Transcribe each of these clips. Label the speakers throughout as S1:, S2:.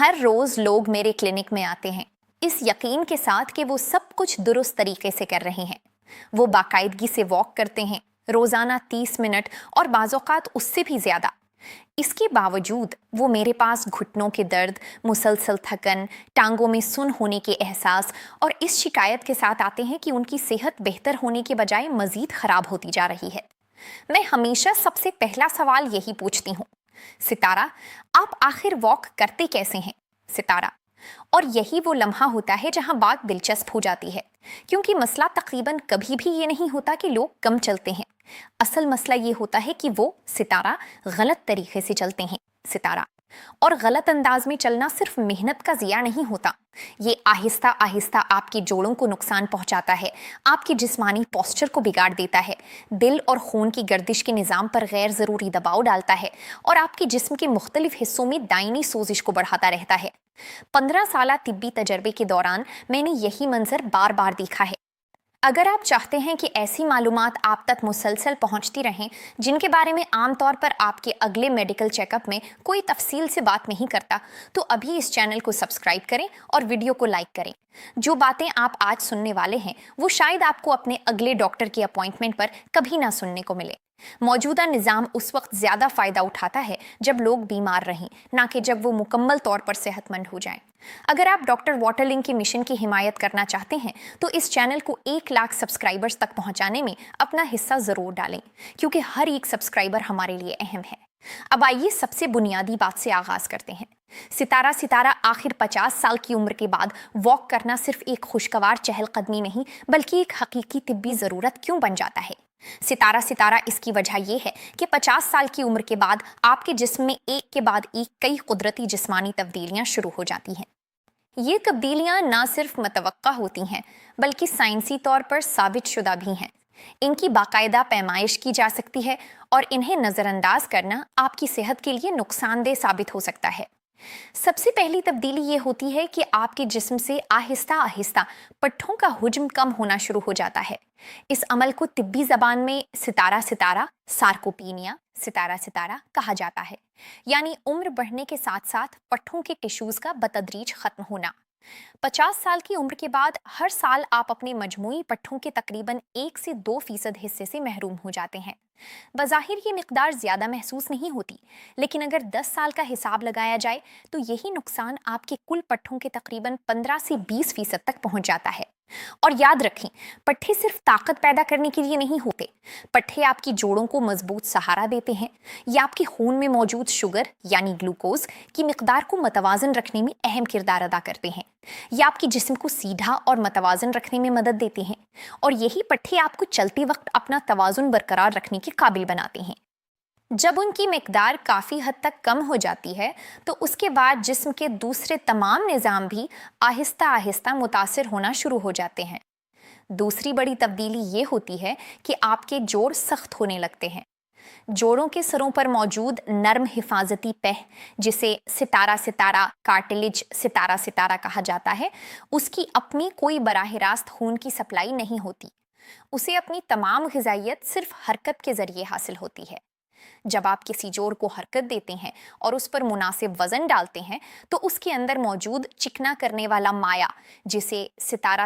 S1: ہر روز لوگ میرے کلینک میں آتے ہیں اس یقین کے ساتھ کہ وہ سب کچھ درست طریقے سے کر رہے ہیں۔ وہ باقاعدگی سے واک کرتے ہیں، روزانہ 30 منٹ اور بعض اوقات اس سے بھی زیادہ۔ اس کے باوجود وہ میرے پاس گھٹنوں کے درد، مسلسل تھکن، ٹانگوں میں سن ہونے کے احساس اور اس شکایت کے ساتھ آتے ہیں کہ ان کی صحت بہتر ہونے کے بجائے مزید خراب ہوتی جا رہی ہے۔ میں ہمیشہ سب سے پہلا سوال یہی پوچھتی ہوں، ستارہ آپ آخر واک کرتے کیسے ہیں؟ ستارہ: اور یہی وہ لمحہ ہوتا ہے جہاں بات دلچسپ ہو جاتی ہے، کیونکہ مسئلہ تقریباً کبھی بھی یہ نہیں ہوتا کہ لوگ کم چلتے ہیں۔ اصل مسئلہ یہ ہوتا ہے کہ وہ ستارہ غلط طریقے سے چلتے ہیں۔ ستارہ: اور غلط انداز میں چلنا صرف محنت کا ضیاع نہیں ہوتا، یہ آہستہ آہستہ آپ کے جوڑوں کو نقصان پہنچاتا ہے، آپ کے جسمانی پوسچر کو بگاڑ دیتا ہے، دل اور خون کی گردش کے نظام پر غیر ضروری دباؤ ڈالتا ہے اور آپ کے جسم کے مختلف حصوں میں دائمی سوزش کو بڑھاتا رہتا ہے۔ 15 سالہ طبی تجربے کے دوران میں نے یہی منظر بار بار دیکھا ہے۔ اگر آپ چاہتے ہیں کہ ایسی معلومات آپ تک مسلسل پہنچتی رہیں جن کے بارے میں عام طور پر آپ کے اگلے میڈیکل چیک اپ میں کوئی تفصیل سے بات نہیں کرتا، تو ابھی اس چینل کو سبسکرائب کریں اور ویڈیو کو لائک کریں۔ جو باتیں آپ آج سننے والے ہیں وہ شاید آپ کو اپنے اگلے ڈاکٹر کی اپوائنٹمنٹ پر کبھی نہ سننے کو ملے۔ موجودہ نظام اس وقت زیادہ فائدہ اٹھاتا ہے جب لوگ بیمار رہیں، نہ کہ جب وہ مکمل طور پر صحت مند ہو جائیں۔ اگر آپ ڈاکٹر واٹرلنگ کے مشن کی حمایت کرنا چاہتے ہیں تو اس چینل کو 1 لاکھ سبسکرائبرز تک پہنچانے میں اپنا حصہ ضرور ڈالیں، کیونکہ ہر ایک سبسکرائبر ہمارے لیے اہم ہے۔ اب آئیے سب سے بنیادی بات سے آغاز کرتے ہیں۔ ستارہ آخر 50 سال کی عمر کے بعد واک کرنا صرف ایک خوشگوار چہل قدمی نہیں بلکہ ایک حقیقی طبی ضرورت کیوں بن جاتا ہے؟ ستارہ اس کی وجہ یہ ہے کہ 50 سال کی عمر کے بعد آپ کے جسم میں ایک کے بعد ایک کئی قدرتی جسمانی تبدیلیاں شروع ہو جاتی ہیں۔ یہ تبدیلیاں نہ صرف متوقع ہوتی ہیں بلکہ سائنسی طور پر ثابت شدہ بھی ہیں۔ ان کی باقاعدہ پیمائش کی جا سکتی ہے اور انہیں نظر انداز کرنا آپ کی صحت کے لیے نقصان دہ ثابت ہو سکتا ہے۔ سب سے پہلی تبدیلی یہ ہوتی ہے کہ آپ کے جسم سے آہستہ آہستہ پٹھوں کا حجم کم ہونا شروع ہو جاتا ہے۔ اس عمل کو طبی زبان میں ستارہ سارکوپینیا ستارہ کہا جاتا ہے، یعنی عمر بڑھنے کے ساتھ ساتھ پٹھوں کے ٹیشوز کا بتدریج ختم ہونا۔ 50 سال کی عمر کے بعد ہر سال آپ اپنے مجموعی پٹھوں کے تقریباً 1 سے 2% حصے سے محروم ہو جاتے ہیں۔ بظاہر یہ مقدار زیادہ محسوس نہیں ہوتی، لیکن اگر 10 سال کا حساب لگایا جائے تو یہی نقصان آپ کے کل پٹھوں کے تقریباً 15 سے 20% تک پہنچ جاتا ہے۔ اور یاد رکھیں، پٹھے صرف طاقت پیدا کرنے کے لیے نہیں ہوتے، پٹھے آپ کی جوڑوں کو مضبوط سہارا دیتے ہیں، یہ آپ کے خون میں موجود شوگر یعنی گلوکوز کی مقدار کو متوازن رکھنے میں اہم کردار ادا کرتے ہیں، یہ آپ کے جسم کو سیدھا اور متوازن رکھنے میں مدد دیتے ہیں، اور یہی پٹھے آپ کو چلتے وقت اپنا توازن برقرار رکھنے کے قابل بناتے ہیں۔ جب ان کی مقدار کافی حد تک کم ہو جاتی ہے تو اس کے بعد جسم کے دوسرے تمام نظام بھی آہستہ آہستہ متاثر ہونا شروع ہو جاتے ہیں۔ دوسری بڑی تبدیلی یہ ہوتی ہے کہ آپ کے جوڑ سخت ہونے لگتے ہیں۔ جوڑوں کے سروں پر موجود نرم حفاظتی پہ، جسے ستارہ کارٹلیج ستارہ کہا جاتا ہے، اس کی اپنی کوئی براہ راست خون کی سپلائی نہیں ہوتی۔ اسے اپنی تمام غذائیت صرف حرکت کے ذریعے حاصل ہوتی ہے۔ جب آپ کسی جوڑ کو حرکت دیتے ہیں اور اس پر مناسب وزن ڈالتے ہیں تو اس کے اندر موجود چکنا کرنے والا مائع، جسے ستارہ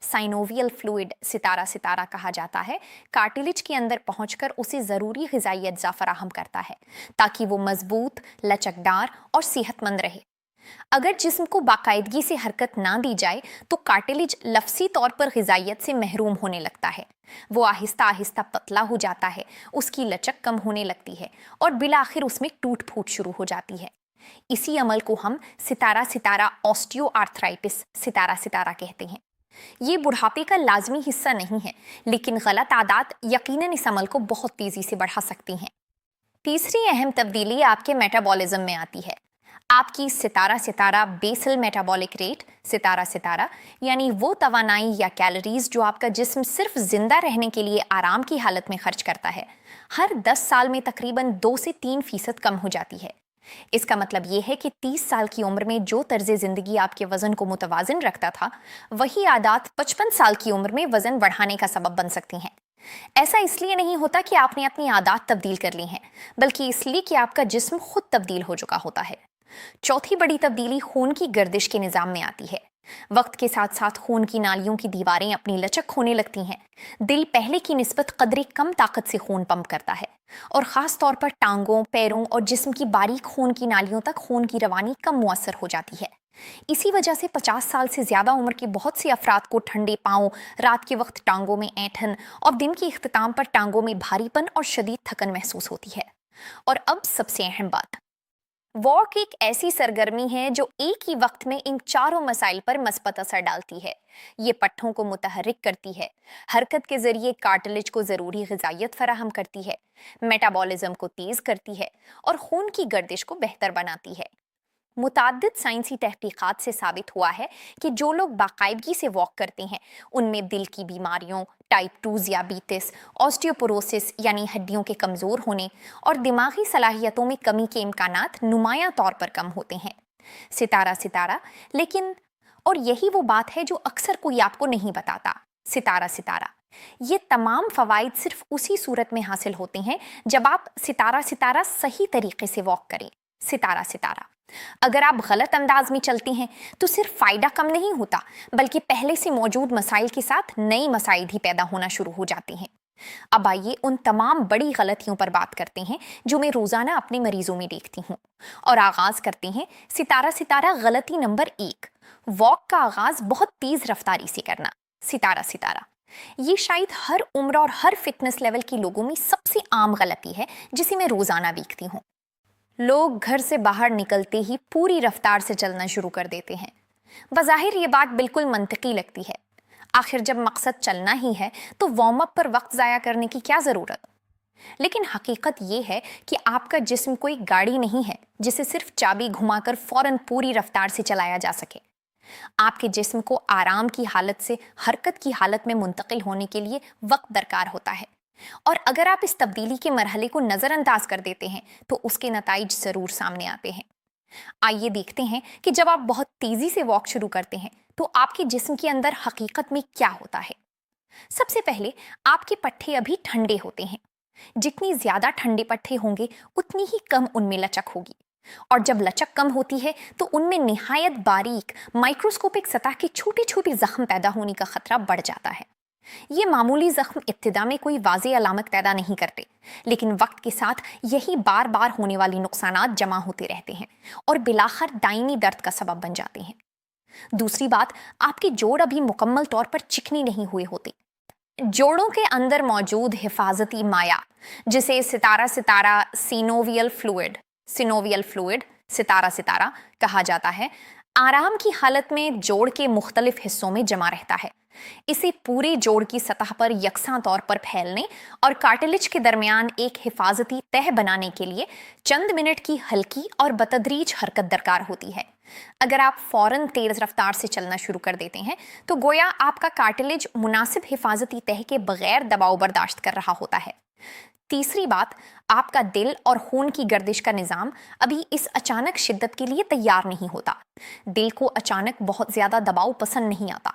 S1: سائنوویل فلوئڈ ستارہ کہا جاتا ہے، کارٹلیج کے اندر پہنچ کر اسے ضروری غذائی اجزاء فراہم کرتا ہے تاکہ وہ مضبوط، لچکدار اور صحت مند رہے۔ اگر جسم کو باقاعدگی سے حرکت نہ دی جائے تو کارٹلیج لفظی طور پر غذائیت سے محروم ہونے لگتا ہے، وہ آہستہ آہستہ پتلا ہو جاتا ہے، اس کی لچک کم ہونے لگتی ہے اور بالآخر اس میں ٹوٹ پھوٹ شروع ہو جاتی ہے۔ اسی عمل کو ہم ستارہ آسٹیو آرتھرائٹس ستارہ کہتے ہیں۔ یہ بڑھاپے کا لازمی حصہ نہیں ہے، لیکن غلط عادات یقیناً اس عمل کو بہت تیزی سے بڑھا سکتی ہیں۔ تیسری اہم تبدیلی آپ کے میٹابولزم میں آتی ہے۔ آپ کی ستارہ بیسل میٹابولک ریٹ ستارہ یعنی وہ توانائی یا کیلوریز جو آپ کا جسم صرف زندہ رہنے کے لیے آرام کی حالت میں خرچ کرتا ہے، ہر 10 سال میں تقریباً 2 سے 3% کم ہو جاتی ہے۔ اس کا مطلب یہ ہے کہ 30 سال کی عمر میں جو طرز زندگی آپ کے وزن کو متوازن رکھتا تھا، وہی عادات 55 سال کی عمر میں وزن بڑھانے کا سبب بن سکتی ہیں۔ ایسا اس لیے نہیں ہوتا کہ آپ نے اپنی عادات تبدیل کر لی ہیں، بلکہ اس لیے کہ آپ کا جسم خود تبدیل ہو چکا ہوتا ہے۔ चौथी बड़ी तब्दीली खून की गर्दिश के निज़ाम में आती है। वक्त के साथ साथ खून की नालियों की दीवारें अपनी लचक खोने लगती हैं। दिल पहले की निस्बत कदरे कम ताकत से खून पंप करता है और ख़ास तौर पर टांगों, पैरों और जिस्म की बारीक खून की नालियों तक खून की रवानी कम मुअस्सर हो जाती है। इसी वजह से 50 साल से ज़्यादा उम्र के बहुत से अफराद को ठंडे पाँव, रात के वक्त टांगों में ऐंठन और दिन के इख्तिताम पर टांगों में भारीपन और शदीद थकन महसूस होती है। और अब सबसे अहम बात, वॉक एक ऐसी सरगर्मी है जो एक ही वक्त में इन चारों मसाइल पर मस्बत असर डालती है। ये पट्ठों को मुतहर्रिक करती है, हरकत के जरिए कार्टिलेज को ज़रूरी ग़िज़ाइयत फराहम करती है, मेटाबॉलिज्म को तेज़ करती है और खून की गर्दिश को बेहतर बनाती है। मुताद्दिद साइंसी तहकीकात से साबित हुआ है कि जो लोग बाकायदगी से वॉक करते हैं उनमें दिल की बीमारियों, टाइप 2 ज़ियाबीतिस, ऑस्टियोपोरोसिस यानी हड्डियों के कमज़ोर होने और दिमागी सलाहियतों में कमी के इम्कानात नुमायां तौर पर कम होते हैं। सितारा सितारा, लेकिन और यही वो बात है जो अक्सर कोई आपको नहीं बताता, सितारा सितारा ये तमाम फ़वाइद सिर्फ उसी सूरत में हासिल होते हैं जब आप सितारा सितारा सही तरीके से वॉक करें। सितारा सितारा अगर आप गलत अंदाज में चलते हैं तो सिर्फ फायदा कम नहीं होता, बल्कि पहले से मौजूद मसाइल के साथ नई मसाइल भी पैदा होना शुरू हो जाते हैं। अब आइए उन तमाम बड़ी गलतियों पर बात करते हैं जो मैं रोजाना अपने मरीजों में देखती हूँ, और आगाज करते हैं सितारा सितारा गलती नंबर 1, वॉक का आगाज बहुत तेज रफ्तारी से करना। सितारा सितारा ये शायद हर उम्र और हर फिटनेस लेवल के लोगों में सबसे आम गलती है जिसे मैं रोजाना देखती हूँ। लोग घर से बाहर निकलते ही पूरी रफ्तार से चलना शुरू कर देते हैं। बज़ाहिर ये बात बिल्कुल मंतकी लगती है, आखिर जब मकसद चलना ही है तो वार्म अप पर वक्त ज़ाया करने की क्या ज़रूरत। लेकिन हकीकत ये है कि आपका जिस्म कोई गाड़ी नहीं है जिसे सिर्फ चाबी घुमाकर फौरन पूरी रफ्तार से चलाया जा सके। आपके जिस्म को आराम की हालत से हरकत की हालत में मुंतकिल होने के लिए वक्त दरकार होता है, और अगर आप इस तब्दीली के मरहले को नज़रअंदाज कर देते हैं तो उसके नताइज ज़रूर सामने आते हैं। आइए देखते हैं कि जब आप बहुत तेज़ी से वॉक शुरू करते हैं तो आपके जिस्म के अंदर हकीकत में क्या होता है। सबसे पहले आपके पट्टे अभी ठंडे होते हैं। जितनी ज़्यादा ठंडे पट्टे होंगे उतनी ही कम उनमें लचक होगी, और जब लचक कम होती है तो उनमें निहायत बारीक माइक्रोस्कोपिक सतह के छोटे छोटे जख्म पैदा होने का खतरा बढ़ जाता है। ये मामूली जख्म इब्तिदा में कोई वाज़े अलामत पैदा नहीं करते, लेकिन वक्त के साथ यही बार बार होने वाली नुकसानात जमा होते रहते हैं और बिलाखिर दायमी दर्द का सबब बन जाते हैं। दूसरी बात, आपके जोड़ अभी मुकम्मल तौर पर चिकनी नहीं हुए होते। जोड़ों के अंदर मौजूद हिफाजती माया, जिसे सितारा सितारा सिनोवियल फ्लूइड सितारा सितारा कहा जाता है, आराम की हालत में जोड़ के मुख्तलिफ हिस्सों में जमा रहता है। इसे पूरे जोड़ की सतह पर यकसां तौर पर फैलने और कार्टिलेज के दरमियान एक हिफाजती तह बनाने के लिए चंद मिनट की हल्की और बतदरीज हरकत दरकार होती है। अगर आप फौरन तेज रफ्तार से चलना शुरू कर देते हैं तो गोया आपका कार्टिलेज मुनासिब हिफाजती तह के बगैर दबाव बर्दाश्त कर रहा होता है। तीसरी बात, आपका दिल और खून की गर्दिश का निज़ाम अभी इस अचानक शिद्दत के लिए तैयार नहीं होता। दिल को अचानक बहुत ज़्यादा दबाव पसंद नहीं आता।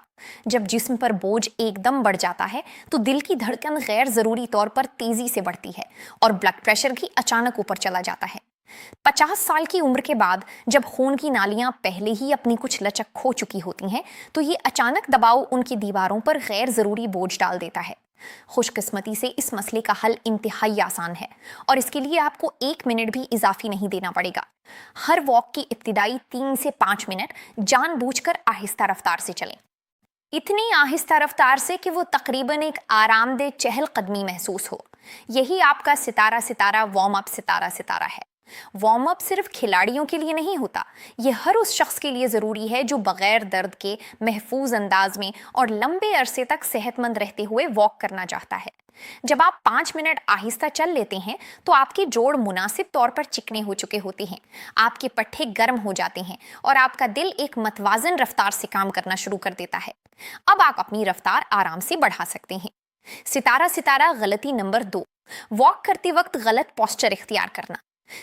S1: जब जिस्म पर बोझ एकदम बढ़ जाता है तो दिल की धड़कन गैर ज़रूरी तौर पर तेज़ी से बढ़ती है और ब्लड प्रेशर भी अचानक ऊपर चला जाता है। 50 साल की उम्र के बाद जब खून की नालियां पहले ही अपनी कुछ लचक खो चुकी होती हैं तो ये अचानक दबाव उनकी दीवारों पर गैर ज़रूरी बोझ डाल देता है। खुशकिस्मती से इस मसले का हल इंतहाई आसान है और इसके लिए आपको 1 मिनट भी इजाफी नहीं देना पड़ेगा। हर वॉक की इब्तिदाई 3 से 5 मिनट जानबूझकर आहिस्ता रफ्तार से चलें, इतनी आहिस्ता रफ्तार से कि वो तकरीबन एक आरामदेह चहलकदमी महसूस हो। यही आपका सितारा सितारा वार्म अप सितारा सितारा है। वार्म अप सिर्फ खिलाड़ियों के लिए नहीं होता, ये हर उस शख्स के लिए ज़रूरी है जो बगैर दर्द के महफूज अंदाज में और लंबे अरसे तक सेहतमंद रहते हुए वॉक करना चाहता है। जब आप 5 मिनट आहिस्ता चल लेते हैं तो आपके जोड़ मुनासिब तौर पर चिकने हो चुके होते हैं, आपके पट्टे गर्म हो जाते हैं और आपका दिल एक मतवाजन रफ्तार से काम करना शुरू कर देता है। अब आप अपनी रफ्तार आराम से बढ़ा सकते हैं। सितारा सितारा गलती नंबर 2, वॉक करते वक्त गलत पोस्चर इख्तियार करना।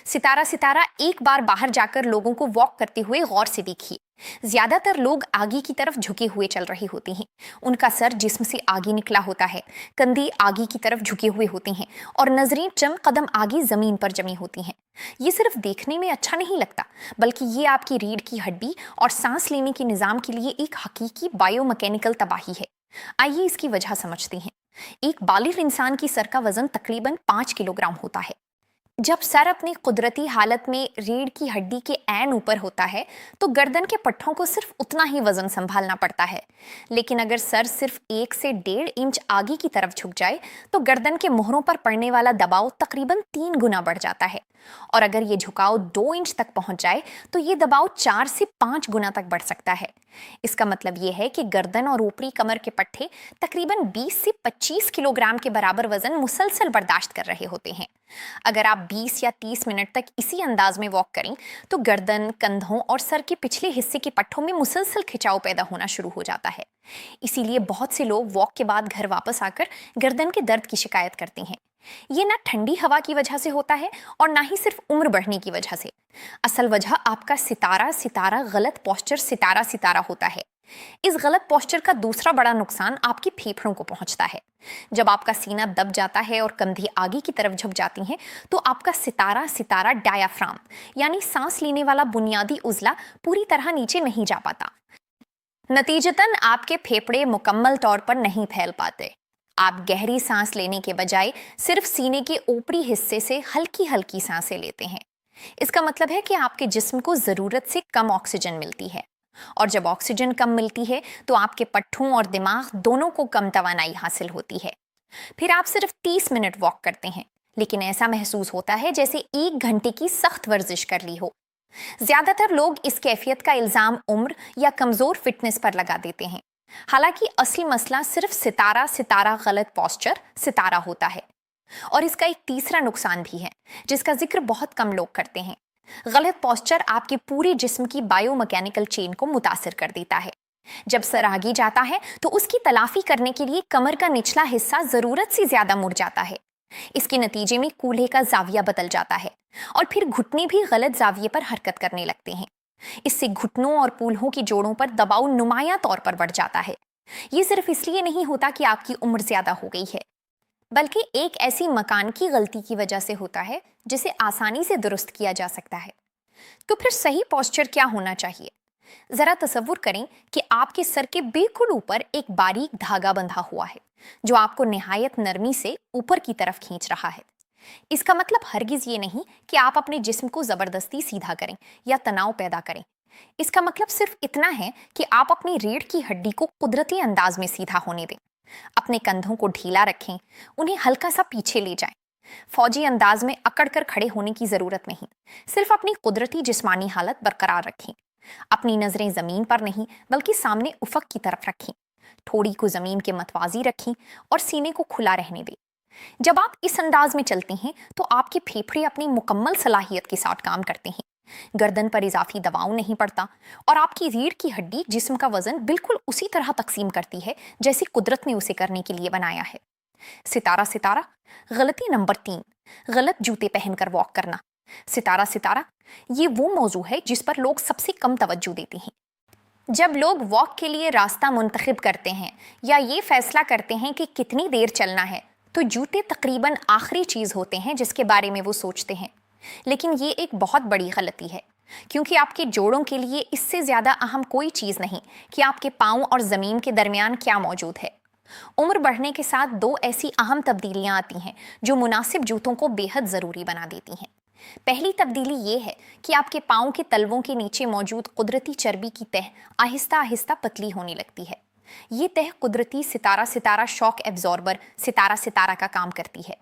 S1: सितारा सितारा एक बार बाहर जाकर लोगों को वॉक करते हुए गौर से देखिए। ज्यादातर लोग आगे की तरफ झुके हुए चल रहे होते हैं। उनका सर जिस्म से आगे निकला होता है, कंधे आगे की तरफ झुके हुए होते हैं और नजरें चंद कदम आगे जमीन पर जमी होती हैं। ये सिर्फ देखने में अच्छा नहीं लगता, बल्कि ये आपकी रीढ़ की हड्डी और सांस लेने के निजाम के लिए एक हकीकी बायोमैकेनिकल तबाही है। आइए इसकी वजह समझते हैं। एक बालिग इंसान की सर का वजन तकरीबन 5 किलोग्राम होता है। जब सर अपनी कुदरती हालत में रीढ़ की हड्डी के ऐन ऊपर होता है तो गर्दन के पट्टों को सिर्फ उतना ही वजन संभालना पड़ता है। लेकिन अगर सर सिर्फ 1 से 1.5 इंच आगे की तरफ झुक जाए तो गर्दन के मोहरों पर पड़ने वाला दबाव तकरीबन 3 गुना बढ़ जाता है। और अगर ये झुकाव 2 इंच तक पहुंच जाए तो ये दबाव 4 से 5 गुना तक बढ़ सकता है। इसका मतलब ये है कि गर्दन और ऊपरी कमर के पट्टे तकरीबन 20 से 25 किलोग्राम के बराबर वजन मुसलसल बर्दाश्त कर रहे होते हैं। अगर आप 20 या 30 मिनट तक इसी अंदाज में वॉक करें तो गर्दन, कंधों और सर के पिछले हिस्से के पट्टों में मुसलसल खिंचाव पैदा होना शुरू हो जाता है। इसीलिए बहुत से लोग वॉक के बाद घर वापस आकर गर्दन के दर्द की शिकायत करते हैं। ये ना ठंडी हवा की वजह से होता है और ना ही सिर्फ उम्र बढ़ने की वजह से। असल वजह आपका सितारा गलत पोस्चर सितारा होता है। इस गलत पोस्चर का दूसरा बड़ा नुकसान आपके फेफड़ों को पहुंचता है। जब आपका सीना दब जाता है और कंधे आगे की तरफ झुक जाती हैं तो आपका सितारा डायाफ्राम यानी सांस लेने वाला बुनियादी उजला पूरी तरह नीचे नहीं जा पाता। नतीजतन आपके फेफड़े मुकम्मल तौर पर नहीं फैल पाते। आप गहरी सांस लेने के बजाय सिर्फ सीने के ऊपरी हिस्से से हल्की हल्की सांसें लेते हैं। इसका मतलब है कि आपके जिस्म को जरूरत से कम ऑक्सीजन मिलती है और जब ऑक्सीजन कम मिलती है तो आपके पट्टों और दिमाग दोनों को कम तवानाई हासिल होती है। फिर आप सिर्फ 30 मिनट वॉक करते हैं, लेकिन ऐसा महसूस होता है जैसे 1 घंटे की सख्त वर्जिश कर ली हो। ज्यादातर लोग इस कैफियत का इल्जाम उम्र या कमजोर फिटनेस पर लगा देते हैं। हालांकि असली मसला सिर्फ सितारा गलत पोस्चर सितारा होता है। और इसका एक तीसरा नुकसान भी है जिसका जिक्र बहुत कम लोग करते हैं। गलत पोस्चर आपके पूरे जिस्म की बायोमैकेनिकल चेन को मुतासिर कर देता है। जब सर आगे जाता है तो उसकी तलाफी करने के लिए कमर का निचला हिस्सा जरूरत से ज्यादा मुड़ जाता है। इसके नतीजे में कूल्हे का जाविया बदल जाता है और फिर घुटने भी गलत जाविये पर हरकत करने लगते हैं। इससे घुटनों और कूल्हों की जोड़ों पर दबाव नुमायां तौर पर बढ़ जाता है। ये सिर्फ इसलिए नहीं होता कि आपकी उम्र ज्यादा हो गई है, बल्कि एक ऐसी मकान की गलती की वजह से होता है जिसे आसानी से दुरुस्त किया जा सकता है। तो फिर सही पोस्चर क्या होना चाहिए? जरा तसव्वुर करें कि आपके सर के बिल्कुल ऊपर एक बारीक धागा बंधा हुआ है जो आपको निहायत नरमी से ऊपर की तरफ खींच रहा है। इसका मतलब हरगिज ये नहीं कि आप अपने जिस्म को जबरदस्ती सीधा करें या तनाव पैदा करें। इसका मतलब सिर्फ इतना है कि आप अपनी रीढ़ की हड्डी को कुदरती अंदाज में सीधा होने दें। अपने कंधों को ढीला रखें, उन्हें हल्का सा पीछे ले जाएं। फौजी अंदाज में अकड़ कर खड़े होने की जरूरत नहीं, सिर्फ अपनी कुदरती जिस्मानी हालत बरकरार रखें। अपनी नजरें जमीन पर नहीं बल्कि सामने उफक की तरफ रखें। ठोड़ी को जमीन के मतवाजी रखें और सीने को खुला रहने दें। जब आप इस अंदाज में चलते हैं तो आपके फेफड़े अपनी मुकम्मल सलाहियत के साथ काम करते हैं। गर्दन पर इजाफी दबाव नहीं पड़ता और आपकी रीढ़ की हड्डी जिस्म का वजन बिल्कुल उसी तरह तकसीम करती है जैसे कुदरत ने उसे करने के लिए बनाया है। सितारा गलती नंबर 3, गलत जूते पहनकर वॉक करना। सितारा ये वो मौजू है जिस पर लोग सबसे कम तवज्जो देते हैं। जब लोग वॉक के लिए रास्ता मुंतखब करते हैं या ये फैसला करते हैं कि कितनी देर चलना है तो जूते तकरीबन आखिरी चीज होते हैं जिसके बारे में वो सोचते हैं। लेकिन ये एक बहुत बड़ी गलती है, क्योंकि आपके जोड़ों के लिए इससे ज्यादा अहम कोई चीज नहीं कि आपके पांव और जमीन के दरमियान क्या मौजूद है। उम्र बढ़ने के साथ 2 ऐसी अहम तब्दीलियां आती हैं जो मुनासिब जूतों को बेहद जरूरी बना देती हैं। पहली तब्दीली ये है कि आपके पांव के तलवों के नीचे मौजूद कुदरती चर्बी की तह आहिस्ता आहिस्ता पतली होने लगती है। ये तह कुदरती सितारा शॉक एब्जॉर्बर सितारा का काम करती है।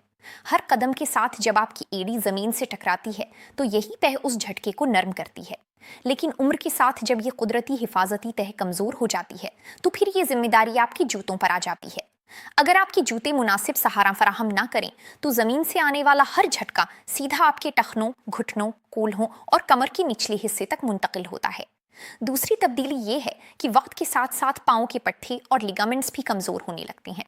S1: हर कदम के साथ जब आपकी एड़ी जमीन से टकराती है तो यही तह उस झटके को नरम करती है। लेकिन उम्र के साथ जब ये कुदरती हिफाजती तह कमजोर हो जाती है तो फिर ये जिम्मेदारी आपकी जूतों पर आ जाती है। अगर आपके जूते मुनासिब सहारा फराहम ना करें तो जमीन से आने वाला हर झटका सीधा आपके टखनों, घुटनों, कूल्हों और कमर के निचले हिस्से तक मुंतकिल होता है। दूसरी तब्दीली ये है कि वक्त के साथ साथ पाँव के पट्टे और लिगामेंट्स भी कमजोर होने लगते हैं।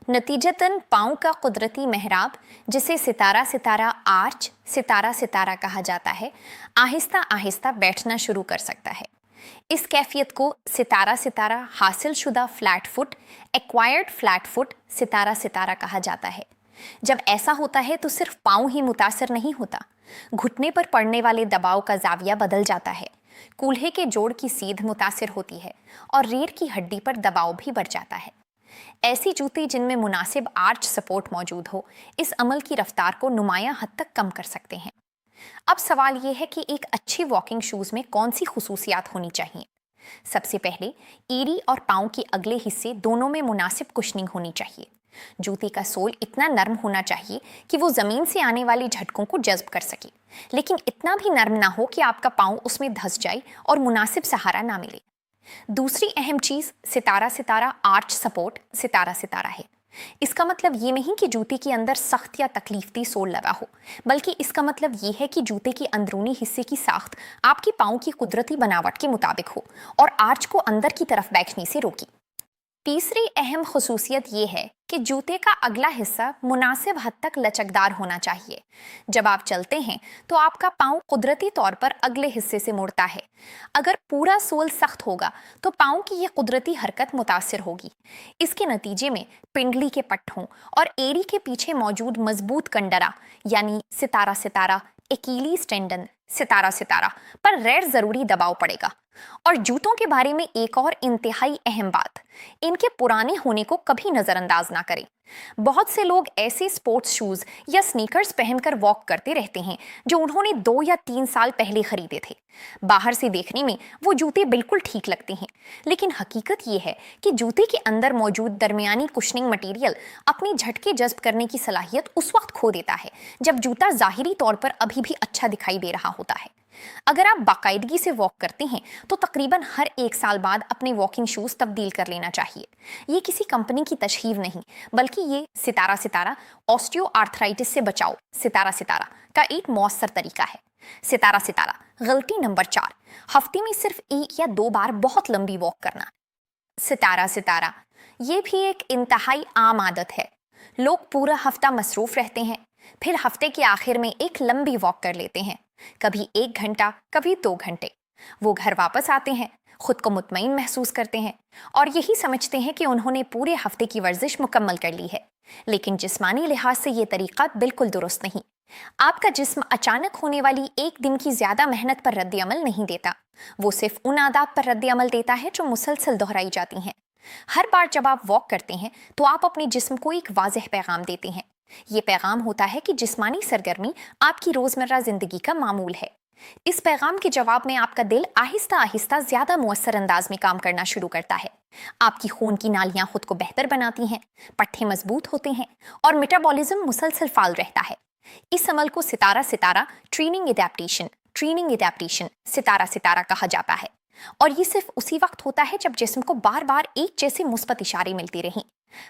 S1: नतीजतन पाँव का कुदरती मेहराब, जिसे सितारा आर्च सितारा कहा जाता है, आहिस्ता आहिस्ता बैठना शुरू कर सकता है। इस कैफियत को सितारा सितारा हासिल शुदा flat foot, acquired flat foot सितारा सितारा कहा जाता है। जब ऐसा होता है तो सिर्फ पाँव ही मुतासर नहीं होता, घुटने पर पड़ने वाले दबाव का जाविया बदल जाता है, कूल्हे के जोड़ की सीध मुतासिर होती है और रीढ़ की हड्डी पर दबाव भी बढ़ जाता है। ऐसी जूते जिनमें मुनासिब आर्च सपोर्ट मौजूद हो, इस अमल की रफ्तार को नुमायां हद तक कम कर सकते हैं। अब सवाल ये है कि एक अच्छी वॉकिंग शूज में कौन सी खुसूसियात होनी चाहिए। सबसे पहले एड़ी और पाँव के अगले हिस्से दोनों में मुनासिब कुशनिंग होनी चाहिए। जूते का सोल इतना नरम होना चाहिए कि वो जमीन से आने वाले झटकों को जज्ब कर सके, लेकिन इतना भी नरम ना हो कि आपका पाँव उसमें धंस जाए और मुनासिब सहारा ना मिले। दूसरी अहम चीज सितारा सितारा आर्च सपोर्ट सितारा सितारा है। इसका मतलब ये नहीं कि जूते के अंदर सख्त या तकलीफदी सोल लगा हो, बल्कि इसका मतलब ये है कि जूते के अंदरूनी हिस्से की साख्त आपके पाँव की कुदरती बनावट के मुताबिक हो और आर्च को अंदर की तरफ बैठने से रोकी। तीसरी अहम खुसूसियत ये है कि जूते का अगला हिस्सा मुनासिब हद तक लचकदार होना चाहिए। जब आप चलते हैं तो आपका पाँव कुदरती तौर पर अगले हिस्से से मुड़ता है। अगर पूरा सोल सख्त होगा तो पाँव की यह कुदरती हरकत मुतासिर होगी। इसके नतीजे में पिंडली के पट्टों और एड़ी के पीछे मौजूद मजबूत कंडरा यानी सितारा सितारा, एकीलीज टेंडन सितारा सितारा पर गैर जरूरी दबाव पड़ेगा। और जूतों के बारे में एक और इंतहाई अहम बात, इनके पुराने होने को कभी नजरअंदाज ना करें। बहुत से लोग ऐसे स्पोर्ट्स शूज या स्नीकर्स पहनकर वॉक करते रहते हैं जो उन्होंने 2 या 3 साल पहले खरीदे थे। बाहर से देखने में वो जूते बिल्कुल ठीक लगते हैं, लेकिन हकीकत ये है कि जूते के अंदर मौजूद दरमियानी कुशनिंग मटेरियल अपनी झटके जज्ब करने की सलाहियत उस वक्त खो देता है जब जूता जाहिरी तौर पर अभी भी अच्छा दिखाई दे रहा होता है। अगर आप बाकायदगी से वॉक करते हैं तो तकरीबन हर 1 साल बाद अपने वॉकिंग शूज तब्दील कर लेना चाहिए। ये किसी कंपनी की तशहीर नहीं, बल्कि ये सितारा सितारा ऑस्टियो आर्थराइटिस से बचाओ सितारा सितारा का एक मौसर तरीका है। सितारा सितारा गलती नंबर 4, हफ्ते में सिर्फ 1 या 2 बार बहुत लंबी वॉक करना। सितारा सितारा ये भी एक इंतहाई आम आदत है। लोग पूरा हफ्ता मसरूफ रहते हैं, फिर हफ्ते के आखिर में एक लंबी वॉक कर लेते हैं, कभी 1 घंटा, कभी 2 घंटे। वो घर वापस आते हैं, खुद को मुतमईन महसूस करते हैं और यही समझते हैं कि उन्होंने पूरे हफ्ते की वर्जिश मुकम्मल कर ली है। लेकिन जिस्मानी लिहाज से ये तरीका बिल्कुल दुरुस्त नहीं। आपका जिस्म अचानक होने वाली 1 दिन की ज्यादा मेहनत पर रद्द-ए-अमल नहीं देता, वो सिर्फ उन आदात पर रद्द-ए-अमल देता है जो मुसलसल दोहराई जाती हैं। हर बार जब आप वॉक करते हैं तो आप अपने जिस्म को एक वाज़ेह पैगाम देते हैं। ये पैगाम होता है कि जिस्मानी सरगर्मी आपकी रोजमर्रा जिंदगी का मामूल है। इस पैगाम के जवाब में आपका दिल आहिस्ता आहिस्ता ज्यादा मुअस्सर अंदाज में काम करना शुरू करता है। आपकी खून की नालियां खुद को बेहतर बनाती हैं, पट्टे मजबूत होते हैं और मेटाबॉलिज्म मुसलसल फाल रहता है। इस अमल को सितारा सितारा ट्रेनिंग एडेप्टेशन सितारा सितारा कहा जाता है और ये सिर्फ उसी वक्त होता है जब जिस्म को बार बार एक जैसे मुस्बत इशारे मिलते रहें।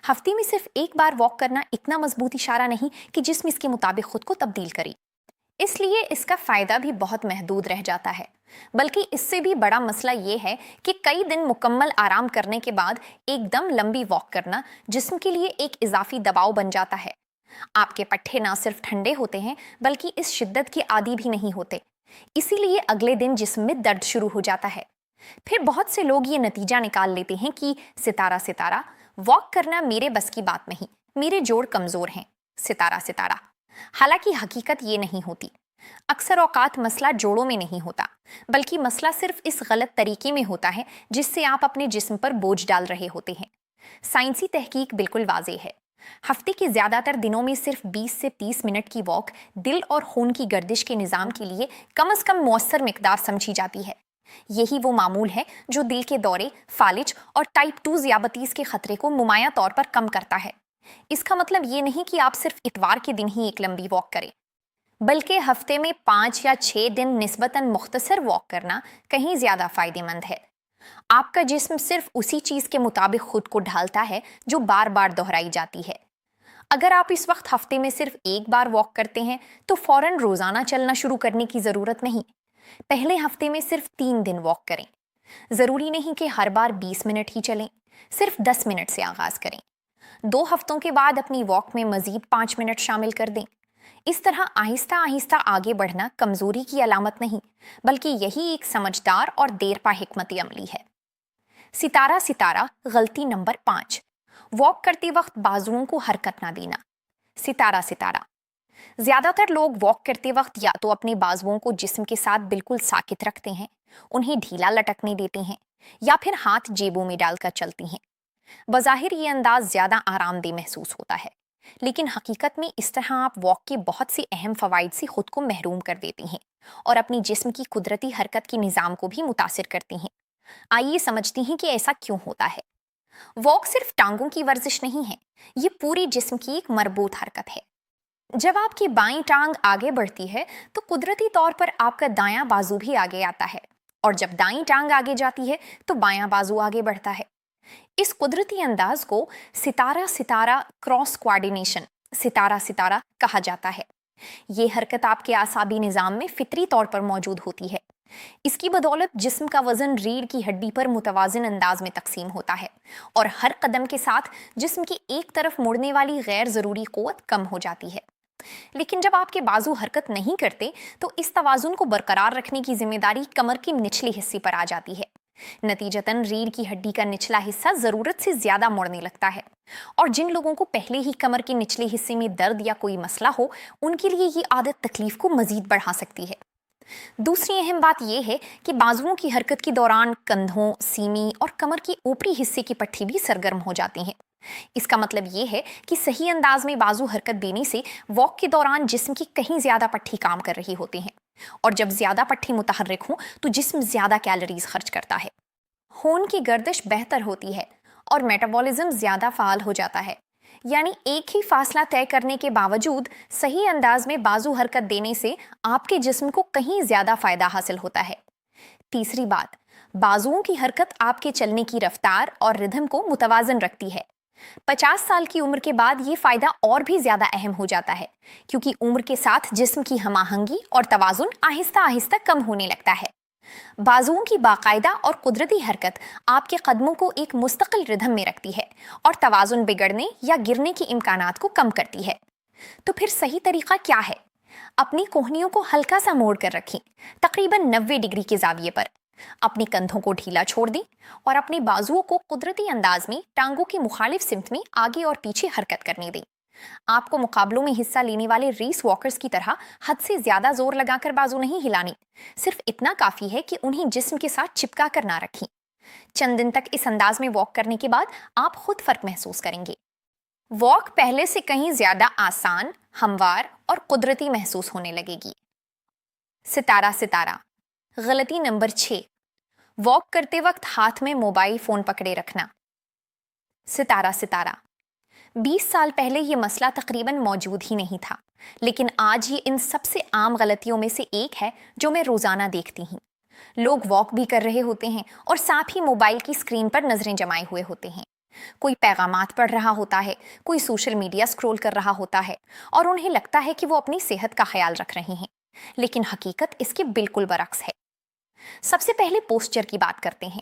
S1: हफ्ते में सिर्फ 1 बार वॉक करना इतना मजबूत इशारा नहीं कि जिस्म इसके मुताबिक खुद को तब्दील करे। इसलिए इसका फायदा भी बहुत महदूद रह जाता है। बल्कि इससे भी बड़ा मसला ये है कि कई दिन मुकम्मल आराम करने के बाद एकदम लंबी वॉक करना जिस्म के लिए एक इजाफी दबाव बन जाता है। आपके पट्टे ना सिर्फ ठंडे होते हैं बल्कि इस शिद्दत के आदी भी नहीं होते, इसीलिए अगले दिन जिस्म में दर्द शुरू हो जाता है। फिर बहुत से लोग ये नतीजा निकाल लेते हैं कि सितारा सितारा वॉक करना मेरे बस की बात नहीं, मेरे जोड़ कमजोर हैं सितारा सितारा। हालांकि हकीकत ये नहीं होती। अक्सर औकात मसला जोड़ों में नहीं होता, बल्कि मसला सिर्फ इस गलत तरीके में होता है जिससे आप अपने जिस्म पर बोझ डाल रहे होते हैं। साइंसी तहकीक बिल्कुल वाज़े है। हफ्ते के ज्यादातर दिनों में सिर्फ 20 से 30 मिनट की वॉक दिल और खून की गर्दिश के निज़ाम के लिए कम से कम मौसर मिकदार समझी जाती है। यही वो मामूल है जो दिल के दौरे, फालिज और टाइप 2 ज़ियाबतीस के खतरे को मुमाया तौर पर कम करता है। इसका मतलब ये नहीं कि आप सिर्फ इतवार के दिन ही एक लंबी वॉक करें, बल्कि हफ्ते में 5 या 6 दिन निस्बतन मुख्तसर वॉक करना कहीं ज्यादा फायदेमंद है। आपका जिस्म सिर्फ उसी चीज के मुताबिक खुद को ढालता है जो बार बार दोहराई जाती है। अगर आप इस वक्त हफ्ते में सिर्फ 1 बार वॉक करते हैं तो फौरन रोजाना चलना शुरू करने की जरूरत नहीं। पहले हफ्ते में सिर्फ 3 दिन वॉक करें। जरूरी नहीं कि हर बार 20 मिनट ही चलें, सिर्फ 10 मिनट से आगाज करें। 2 हफ्तों के बाद अपनी वॉक में मजीद 5 मिनट शामिल कर दें। इस तरह आहिस्ता आहिस्ता आगे बढ़ना कमजोरी की अलामत नहीं, बल्कि यही एक समझदार और देरपा हिकमत अमली है। सितारा सितारा गलती नंबर 5, वॉक करते वक्त बाजुओं को हरकत ना देना। सितारा सितारा, ज्यादातर लोग वॉक करते वक्त या तो अपने बाजुओं को जिस्म के साथ बिल्कुल साकित रखते हैं, उन्हें ढीला लटकने देते हैं, या फिर हाथ जेबों में डालकर चलती हैं। बज़ाहिर ये अंदाज ज्यादा आरामदेह महसूस होता है, लेकिन हकीकत में इस तरह आप वॉक के बहुत से अहम फवाइद से खुद को महरूम कर देती हैं और अपनी जिस्म की कुदरती हरकत के निज़ाम को भी मुतासिर करती हैं। आइए समझती हैं कि ऐसा क्यों होता है। वॉक सिर्फ टांगों की वर्जिश नहीं है, ये पूरी जिस्म की एक मरबूत हरकत है। जब आपकी बाईं टांग आगे बढ़ती है तो कुदरती तौर पर आपका दायां बाजू भी आगे आता है, और जब दाईं टांग आगे जाती है तो बायां बाजू आगे बढ़ता है। इस कुदरती अंदाज को सितारा सितारा क्रॉस कोऑर्डिनेशन, सितारा सितारा कहा जाता है। ये हरकत आपके आसाबी निज़ाम में फितरी तौर पर मौजूद होती है। इसकी बदौलत जिस्म का वजन रीढ़ की हड्डी पर मुतवाजिन अंदाज में तकसीम होता है और हर कदम के साथ जिस्म की एक तरफ मुड़ने वाली गैर ज़रूरी क़ुव्वत कम हो जाती है। लेकिन जब आपके बाजू हरकत नहीं करते तो इस तवाजुन को बरकरार रखने की जिम्मेदारी कमर के निचले हिस्से पर आ जाती है। नतीजतन रीढ़ की हड्डी का निचला हिस्सा जरूरत से ज्यादा मुड़ने लगता है, और जिन लोगों को पहले ही कमर के निचले हिस्से में दर्द या कोई मसला हो, उनके लिए ये आदत तकलीफ को मजीद बढ़ा सकती है। दूसरी अहम बात यह है कि बाजुओं की हरकत के दौरान कंधों, सीमी और कमर की ऊपरी हिस्से की पट्टी भी सरगर्म हो जाती हैं। इसका मतलब ये है कि सही अंदाज में बाजू हरकत देने से वॉक के दौरान जिस्म की कहीं ज्यादा पट्टी काम कर रही होती हैं, और जब ज्यादा पट्टी मुतहर्रिक हो तो जिस्म ज्यादा कैलोरीज खर्च करता है। खून की गर्दिश बेहतर होती है और मेटाबॉलिज्म ज्यादा फाल हो जाता है। यानी एक ही फासला तय करने के बावजूद सही अंदाज में बाजू हरकत देने से आपके जिस्म को कहीं ज्यादा फायदा हासिल होता है। तीसरी बात, बाजुओं की हरकत आपके चलने की रफ्तार और रिदम को मुतवाजन रखती है। 50 साल की उम्र के बाद ये फायदा और भी ज्यादा अहम हो जाता है, क्योंकि उम्र के साथ जिस्म की हमाहंगी और तवाजुन आहिस्ता आहिस्ता कम होने लगता है। बाजुओं की बाकायदा और कुदरती हरकत आपके कदमों को एक मुस्तकिल रिदम में रखती है और तवाजुन बिगड़ने या गिरने के इम्कानात को कम करती है। तो फिर सही तरीका क्या है? अपनी कोहनियों को हल्का सा मोड़ कर रखें, तकरीबन 90 डिग्री के जाविये पर। अपने कंधों को ढीला छोड़ दें और अपने बाजुओं को कुदरती अंदाज में टांगों की मुखालिफ सिमत में आगे और पीछे हरकत करने दें। आपको मुकाबलों में हिस्सा लेने वाले रेस वॉकर्स की तरह हद से ज्यादा जोर लगाकर बाजू नहीं हिलानी, सिर्फ इतना काफी है कि उन्हें जिस्म के साथ चिपका कर ना रखें। चंद दिन तक इस अंदाज में वॉक करने के बाद आप खुद फर्क महसूस करेंगे। वॉक पहले से कहीं ज्यादा आसान, हमवार और कुदरती महसूस होने लगेगी। सितारा सितारा गलती नंबर 6, वॉक करते वक्त हाथ में मोबाइल फोन पकड़े रखना। सितारा सितारा, 20 साल पहले ये मसला तकरीबन मौजूद ही नहीं था, लेकिन आज ये इन सबसे आम गलतियों में से एक है जो मैं रोजाना देखती हूँ। लोग वॉक भी कर रहे होते हैं और साथ ही मोबाइल की स्क्रीन पर नजरें जमाए हुए होते हैं। कोई पैगामात पढ़ रहा होता है, कोई सोशल मीडिया स्क्रॉल कर रहा होता है, और उन्हें लगता है कि वो अपनी सेहत का ख्याल रख रहे हैं, लेकिन हकीकत इसके बिल्कुल बरक्स है। सबसे पहले पोस्चर की बात करते हैं।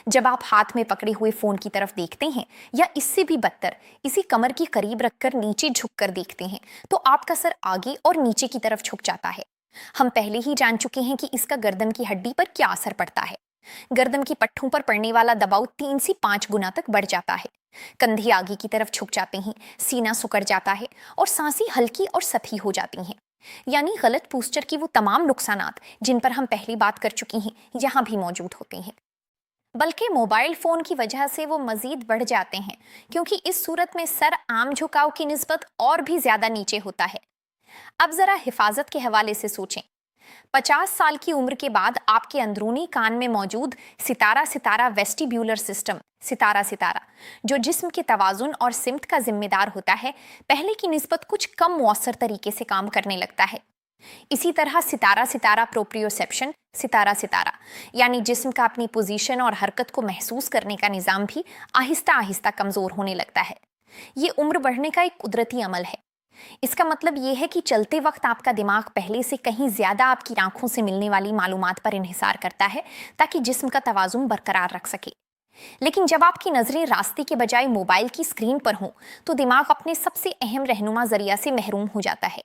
S1: जब आप हाथ में पकड़े हुए फोन की तरफ देखते हैं, या इससे भी बदतर इसी कमर के करीब रखकर नीचे झुककर देखते हैं, तो आपका सर आगे और नीचे की तरफ झुक जाता है। हम पहले ही जान चुके हैं कि इसका गर्दन की हड्डी पर क्या असर पड़ता है। गर्दन की पट्टों पर पड़ने वाला दबाव 3 से 5 गुना तक बढ़ जाता है। कंधे आगे की तरफ झुक जाते हैं, सीना सुकड़ जाता है और सांसें हल्की और सतही हो जाती हैं। यानी गलत पोस्चर की वो तमाम नुकसानात जिन पर हम पहले बात कर चुकी हैं, यहाँ भी मौजूद होते हैं। बल्कि मोबाइल फोन की वजह से वो मजीद बढ़ जाते हैं, क्योंकि इस सूरत में सर आम झुकाव की निस्बत और भी ज्यादा नीचे होता है। अब जरा हिफाजत के हवाले से सोचें। 50 साल की उम्र के बाद आपके अंदरूनी कान में मौजूद सितारा सितारा वेस्टिब्यूलर सिस्टम, सितारा सितारा, जो जिस्म के तवाजुन और सिमत का जिम्मेदार होता है, पहले की निस्बत कुछ कम मौसर तरीके से काम करने लगता है। इसी तरह सितारा सितारा प्रोप्रियोसेप्शन, सितारा सितारा यानी जिस्म का अपनी पोजीशन और हरकत को महसूस करने का निज़ाम भी आहिस्ता आहिस्ता कमज़ोर होने लगता है। ये उम्र बढ़ने का एक कुदरती अमल है। इसका मतलब ये है कि चलते वक्त आपका दिमाग पहले से कहीं ज्यादा आपकी आंखों से मिलने वाली मालूमात पर इन्हिसार करता है, ताकि जिस्म का तवाजुन बरकरार रख सके। लेकिन जब आपकी नजरें रास्ते के बजाय मोबाइल की स्क्रीन पर हों, तो दिमाग अपने सबसे अहम रहनुमा जरिया से महरूम हो जाता है।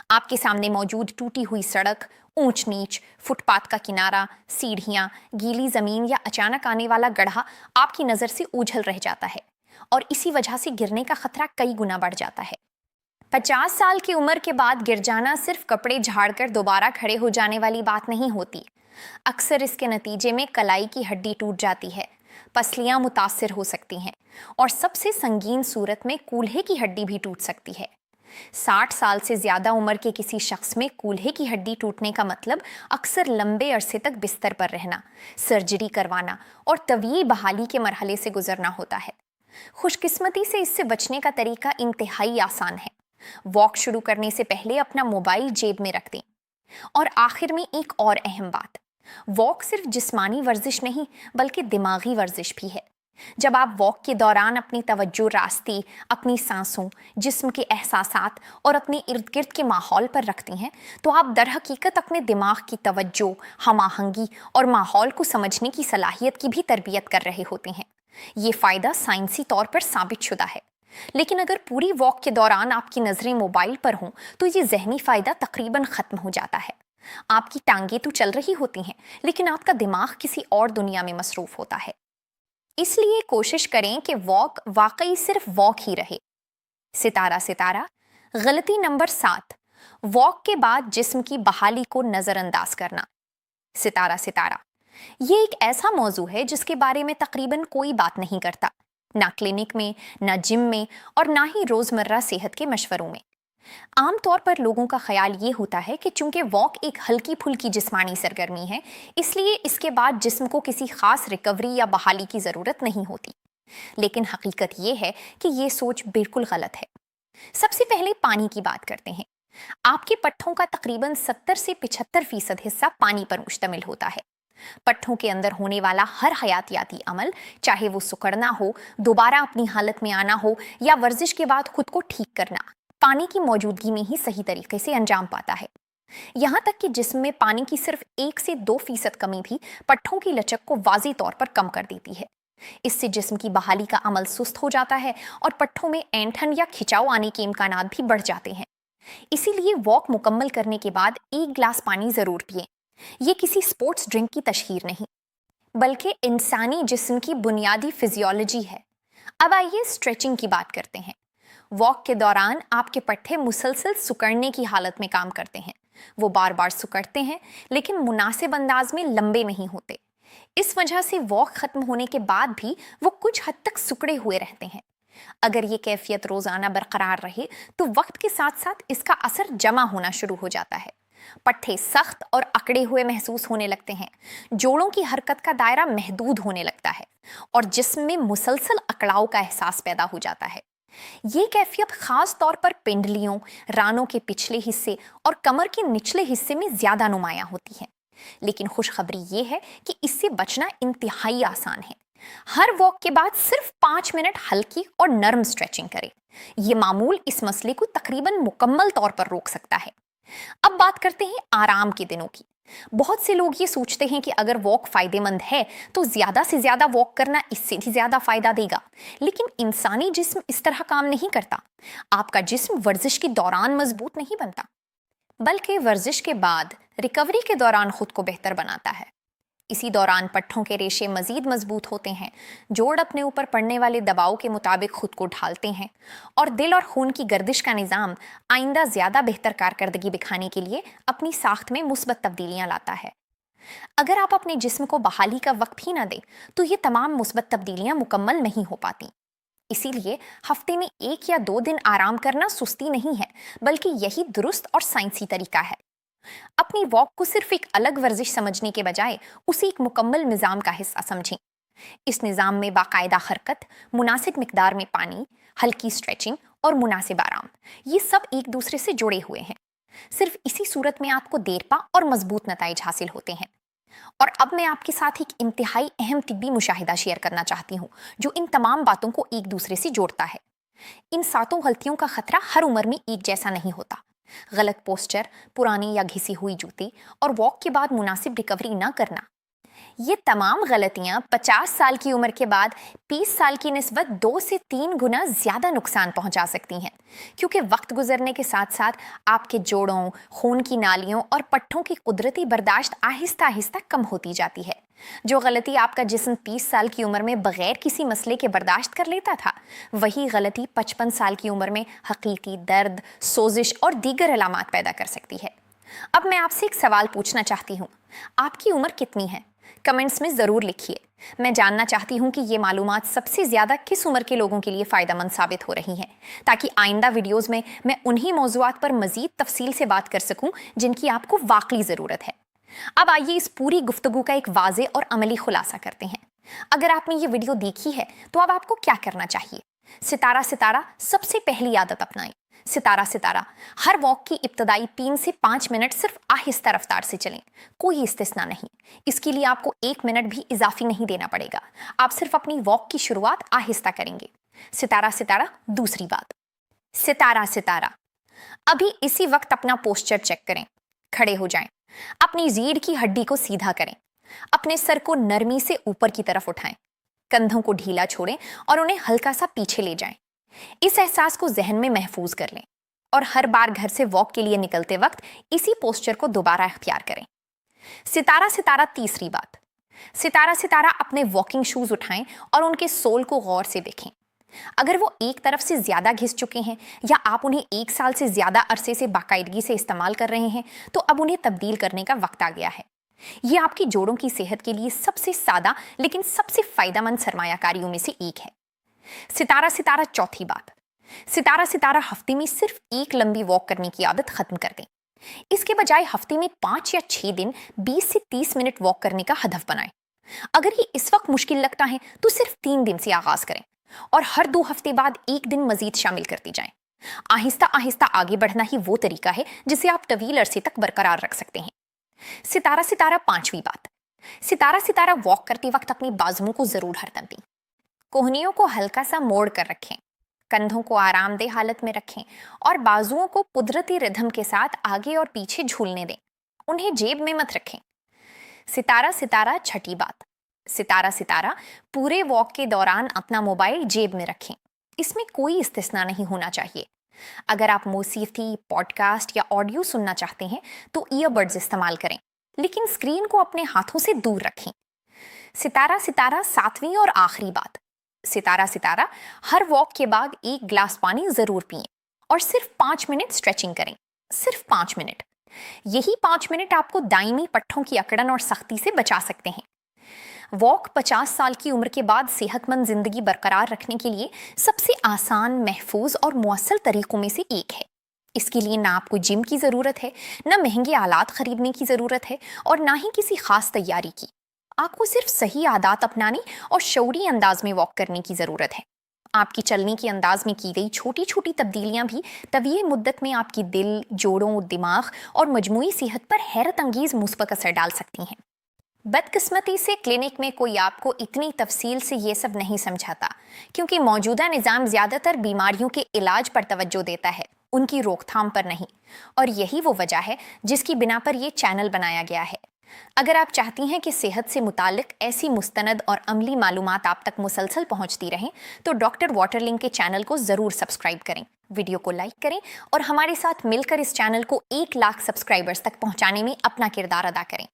S1: آپ کے سامنے موجود ٹوٹی ہوئی سڑک، اونچ نیچ، فٹ پاتھ کا کنارہ، سیڑھیاں، گیلی زمین یا اچانک آنے والا گڑھا آپ کی نظر سے اوجھل رہ جاتا ہے اور اسی وجہ سے گرنے کا خطرہ کئی گنا بڑھ جاتا ہے۔ 50 سال کی عمر کے بعد گر جانا صرف کپڑے جھاڑ کر دوبارہ کھڑے ہو جانے والی بات نہیں ہوتی۔ اکثر اس کے نتیجے میں کلائی کی ہڈی ٹوٹ جاتی ہے، پسلیاں متاثر ہو سکتی ہیں اور سب سے سنگین صورت میں کولہے کی ہڈی بھی ٹوٹ سکتی ہے۔ 60 سال سے زیادہ عمر کے کسی شخص میں کولہے کی ہڈی ٹوٹنے کا مطلب اکثر لمبے عرصے تک بستر پر رہنا، سرجری کروانا اور طویل بحالی کے مرحلے سے گزرنا ہوتا ہے۔ خوش قسمتی سے اس سے بچنے کا طریقہ انتہائی آسان ہے۔ واک شروع کرنے سے پہلے اپنا موبائل جیب میں رکھ دیں۔ اور آخر میں ایک اور اہم بات، واک صرف جسمانی ورزش نہیں بلکہ دماغی ورزش بھی ہے۔ جب آپ واک کے دوران اپنی توجہ راستے، اپنی سانسوں، جسم کے احساسات اور اپنے ارد گرد کے ماحول پر رکھتی ہیں تو آپ در حقیقت اپنے دماغ کی توجہ، ہم آہنگی اور ماحول کو سمجھنے کی صلاحیت کی بھی تربیت کر رہے ہوتے ہیں۔ یہ فائدہ سائنسی طور پر ثابت شدہ ہے۔ لیکن اگر پوری واک کے دوران آپ کی نظریں موبائل پر ہوں تو یہ ذہنی فائدہ تقریباً ختم ہو جاتا ہے۔ آپ کی ٹانگیں تو چل رہی ہوتی ہیں لیکن آپ کا دماغ کسی اور دنیا میں مصروف ہوتا ہے۔ اس لیے کوشش کریں کہ واک واقعی صرف واک ہی رہے۔ ستارہ غلطی نمبر 7، واک کے بعد جسم کی بحالی کو نظر انداز کرنا۔ ستارہ یہ ایک ایسا موضوع ہے جس کے بارے میں تقریباً کوئی بات نہیں کرتا، نہ کلینک میں، نہ جم میں اور نہ ہی روزمرہ صحت کے مشوروں میں۔ عام طور پر لوگوں کا خیال یہ ہوتا ہے کہ چونکہ واک ایک ہلکی پھلکی جسمانی سرگرمی ہے اس لیے اس کے بعد جسم کو کسی خاص ریکوری یا بحالی کی ضرورت نہیں ہوتی، لیکن حقیقت یہ ہے کہ یہ سوچ بالکل غلط ہے۔ سب سے پہلے پانی کی بات کرتے ہیں۔ آپ کے پٹھوں کا تقریباً 70 سے 75% حصہ پانی پر مشتمل ہوتا ہے۔ پٹھوں کے اندر ہونے والا ہر حیاتیاتی عمل، چاہے وہ سکڑنا ہو، دوبارہ اپنی حالت میں آنا ہو یا ورزش کے بعد خود کو ٹھیک کرنا، پانی کی موجودگی میں ہی صحیح طریقے سے انجام پاتا ہے۔ یہاں تک کہ جسم میں پانی کی صرف 1 سے 2% کمی بھی پٹھوں کی لچک کو واضح طور پر کم کر دیتی ہے۔ اس سے جسم کی بحالی کا عمل سست ہو جاتا ہے اور پٹھوں میں اینٹھن یا کھچاؤ آنے کے امکانات بھی بڑھ جاتے ہیں۔ اسی لیے واک مکمل کرنے کے بعد 1 گلاس پانی ضرور پئیں۔ یہ کسی سپورٹس ڈرنک کی تشہیر نہیں بلکہ انسانی جسم کی بنیادی فزیولوجی ہے۔ اب آئیے اسٹریچنگ کی بات کرتے ہیں۔ واک کے دوران آپ کے پٹھے مسلسل سکڑنے کی حالت میں کام کرتے ہیں۔ وہ بار بار سکڑتے ہیں لیکن مناسب انداز میں لمبے نہیں ہوتے۔ اس وجہ سے واک ختم ہونے کے بعد بھی وہ کچھ حد تک سکڑے ہوئے رہتے ہیں۔ اگر یہ کیفیت روزانہ برقرار رہے تو وقت کے ساتھ ساتھ اس کا اثر جمع ہونا شروع ہو جاتا ہے۔ پٹھے سخت اور اکڑے ہوئے محسوس ہونے لگتے ہیں، جوڑوں کی حرکت کا دائرہ محدود ہونے لگتا ہے اور جسم میں مسلسل اکڑاؤ کا احساس پیدا ہو جاتا ہے۔ یہ کیفیت خاص طور پر پنڈلیوں، رانوں کے پچھلے حصے اور کمر کے نچلے حصے میں زیادہ نمایاں ہوتی ہے۔ لیکن خوشخبری یہ ہے کہ اس سے بچنا انتہائی آسان ہے۔ ہر واک کے بعد صرف 5 منٹ ہلکی اور نرم اسٹریچنگ کریں۔ یہ معمول اس مسئلے کو تقریباً مکمل طور پر روک سکتا ہے۔ اب بات کرتے ہیں آرام کے دنوں کی۔ بہت سے لوگ یہ سوچتے ہیں کہ اگر واک فائدہ مند ہے تو زیادہ سے زیادہ واک کرنا اس سے بھی زیادہ فائدہ دے گا، لیکن انسانی جسم اس طرح کام نہیں کرتا۔ آپ کا جسم ورزش کے دوران مضبوط نہیں بنتا بلکہ ورزش کے بعد ریکوری کے دوران خود کو بہتر بناتا ہے۔ اسی دوران پٹھوں کے ریشے مزید مضبوط ہوتے ہیں، جوڑ اپنے اوپر پڑنے والے دباؤ کے مطابق خود کو ڈھالتے ہیں اور دل اور خون کی گردش کا نظام آئندہ زیادہ بہتر کارکردگی دکھانے کے لیے اپنی ساخت میں مثبت تبدیلیاں لاتا ہے۔ اگر آپ اپنے جسم کو بحالی کا وقت ہی نہ دیں تو یہ تمام مثبت تبدیلیاں مکمل نہیں ہو پاتی۔ اسی لیے ہفتے میں 1 یا 2 دن آرام کرنا سستی نہیں ہے بلکہ یہی درست اور سائنسی طریقہ ہے۔ اپنی واک کو صرف ایک الگ ورزش سمجھنے کے بجائے اسے ایک مکمل نظام کا حصہ سمجھیں۔ اس نظام میں باقاعدہ حرکت، مناسب مقدار میں پانی، ہلکی اسٹریچنگ اور مناسب آرام، یہ سب ایک دوسرے سے جڑے ہوئے ہیں۔ صرف اسی صورت میں آپ کو دیرپا اور مضبوط نتائج حاصل ہوتے ہیں۔ اور اب میں آپ کے ساتھ ایک انتہائی اہم طبی مشاہدہ شیئر کرنا چاہتی ہوں جو ان تمام باتوں کو ایک دوسرے سے جوڑتا ہے۔ ان 7 غلطیوں کا خطرہ ہر عمر میں ایک جیسا نہیں ہوتا۔ غلط پوسچر، پرانی یا گھسی ہوئی جوتی اور واک کے بعد مناسب ریکوری نہ کرنا، یہ تمام غلطیاں 50 سال کی عمر کے بعد 20 سال کی نسبت 2 سے 3 گنا زیادہ نقصان پہنچا سکتی ہیں، کیونکہ وقت گزرنے کے ساتھ ساتھ آپ کے جوڑوں، خون کی نالیوں اور پٹھوں کی قدرتی برداشت آہستہ آہستہ کم ہوتی جاتی ہے۔ جو غلطی آپ کا جسم 30 سال کی عمر میں بغیر کسی مسئلے کے برداشت کر لیتا تھا، وہی غلطی 55 سال کی عمر میں حقیقی درد، سوزش اور دیگر علامات پیدا کر سکتی ہے۔ اب میں آپ سے ایک سوال پوچھنا چاہتی ہوں، آپ کی عمر کتنی ہے؟ کمنٹس میں ضرور لکھیے۔ میں جاننا چاہتی ہوں کہ یہ معلومات سب سے زیادہ کس عمر کے لوگوں کے لیے فائدہ مند ثابت ہو رہی ہیں، تاکہ آئندہ ویڈیوز میں انہی موضوعات پر مزید تفصیل سے بات کر سکوں جن کی آپ کو واقعی ضرورت ہے۔ اب آئیے اس پوری گفتگو کا ایک واضح اور عملی خلاصہ کرتے ہیں۔ اگر آپ نے یہ ویڈیو دیکھی ہے تو اب آپ کو کیا کرنا چاہیے؟ ستارہ سب سے پہلی عادت اپنائیں۔ ستارہ ہر واک کی ابتدائی 3 سے 5 منٹ صرف آہستہ رفتار سے چلیں، کوئی استثنا نہیں۔ اس کے لیے آپ کو 1 منٹ بھی اضافی نہیں دینا پڑے گا، آپ صرف اپنی واک کی شروعات آہستہ کریں گے۔ ستارہ دوسری بات، ستارہ ابھی اسی وقت اپنا پوسچر چیک کریں، کھڑے ہو جائیں، اپنی ریڑھ کی ہڈی کو سیدھا کریں، اپنے سر کو نرمی سے اوپر کی طرف اٹھائیں، کندھوں کو ڈھیلا چھوڑیں اور انہیں ہلکا سا پیچھے لے جائیں۔ اس احساس کو ذہن میں محفوظ کر لیں اور ہر بار گھر سے واک کے لیے نکلتے وقت اسی پوسچر کو دوبارہ اختیار کریں۔ ستارہ تیسری بات، ستارہ اپنے واکنگ شوز اٹھائیں اور ان کے سول کو غور سے دیکھیں۔ اگر وہ ایک طرف سے زیادہ گھس چکے ہیں یا آپ انہیں 1 سال سے زیادہ عرصے سے باقاعدگی سے استعمال کر رہے ہیں تو اب انہیں تبدیل کرنے کا وقت آ گیا ہے۔ یہ آپ کی جوڑوں کی صحت کے لیے سب سے سادہ لیکن سب سے فائدہ مند سرمایہ کاریوں میں سے ایک ہے۔ ستارہ چوتھی بات، ستارہ ہفتے میں صرف ایک لمبی واک کرنے کی عادت ختم کر دیں۔ اس کے بجائے ہفتے میں 5 یا 6 دن 20 سے 30 منٹ واک کرنے کا ہدف بنائیں۔ اگر یہ اس وقت مشکل لگتا ہے تو صرف 3 دن سے آغاز کریں اور ہر 2 ہفتے بعد 1 دن مزید شامل کرتی جائیں۔ آہستہ آگے بڑھنا ہی وہ طریقہ ہے جسے آپ طویل عرصے تک برقرار رکھ سکتے ہیں۔ ستارہ پانچویں بات، ستارہ واک کرتے وقت اپنی بازوؤں کو ضرور ہردم دیں۔ کوہنیوں کو ہلکا سا موڑ کر رکھیں، کندھوں کو آرام دہ حالت میں رکھیں اور بازوؤں کو قدرتی ردھم کے ساتھ آگے اور پیچھے جھولنے دیں، انہیں جیب میں مت رکھیں۔ ستارہ چھٹی بات، ستارہ پورے واک کے دوران اپنا موبائل جیب میں رکھیں، اس میں کوئی استثنا نہیں ہونا چاہیے۔ اگر آپ موسیقی، پوڈ کاسٹ یا آڈیو سننا چاہتے ہیں تو ایئر بڈز استعمال کریں، لیکن اسکرین کو اپنے ہاتھوں سے دور رکھیں۔ ستارہ ساتویں اور آخری بات، ستارہ ہر واک کے بعد 1 گلاس پانی ضرور پئیں اور صرف 5 منٹ اسٹریچنگ کریں، صرف 5 منٹ۔ یہی 5 منٹ آپ کو دائمی پٹھوں کی اکڑن اور سختی سے بچا سکتے ہیں۔ واک 50 سال کی عمر کے بعد صحت مند زندگی برقرار رکھنے کے لیے سب سے آسان، محفوظ اور مؤثر طریقوں میں سے ایک ہے۔ اس کے لیے نہ آپ کو جم کی ضرورت ہے، نہ مہنگے آلات خریدنے کی ضرورت ہے اور نہ ہی کسی خاص تیاری کی۔ آپ کو صرف صحیح عادات اپنانے اور شعوری انداز میں واک کرنے کی ضرورت ہے۔ آپ کی چلنے کے انداز میں کی گئی چھوٹی چھوٹی تبدیلیاں بھی طویل مدت میں آپ کی دل، جوڑوں، دماغ اور مجموعی صحت پر حیرت انگیز مثبت اثر ڈال سکتی ہیں۔ بدقسمتی سے کلینک میں کوئی آپ کو اتنی تفصیل سے یہ سب نہیں سمجھاتا، کیونکہ موجودہ نظام زیادہ تر بیماریوں کے علاج پر توجہ دیتا ہے، ان کی روک تھام پر نہیں، اور یہی وہ وجہ ہے جس کی بنا پر یہ چینل بنایا گیا ہے۔ اگر آپ چاہتی ہیں کہ صحت سے متعلق ایسی مستند اور عملی معلومات آپ تک مسلسل پہنچتی رہیں تو ڈاکٹر واٹر لنگ کے چینل کو ضرور سبسکرائب کریں، ویڈیو کو لائک کریں اور ہمارے ساتھ مل کر اس چینل کو 1 لاکھ سبسکرائبرز تک پہنچانے میں اپنا کردار ادا کریں۔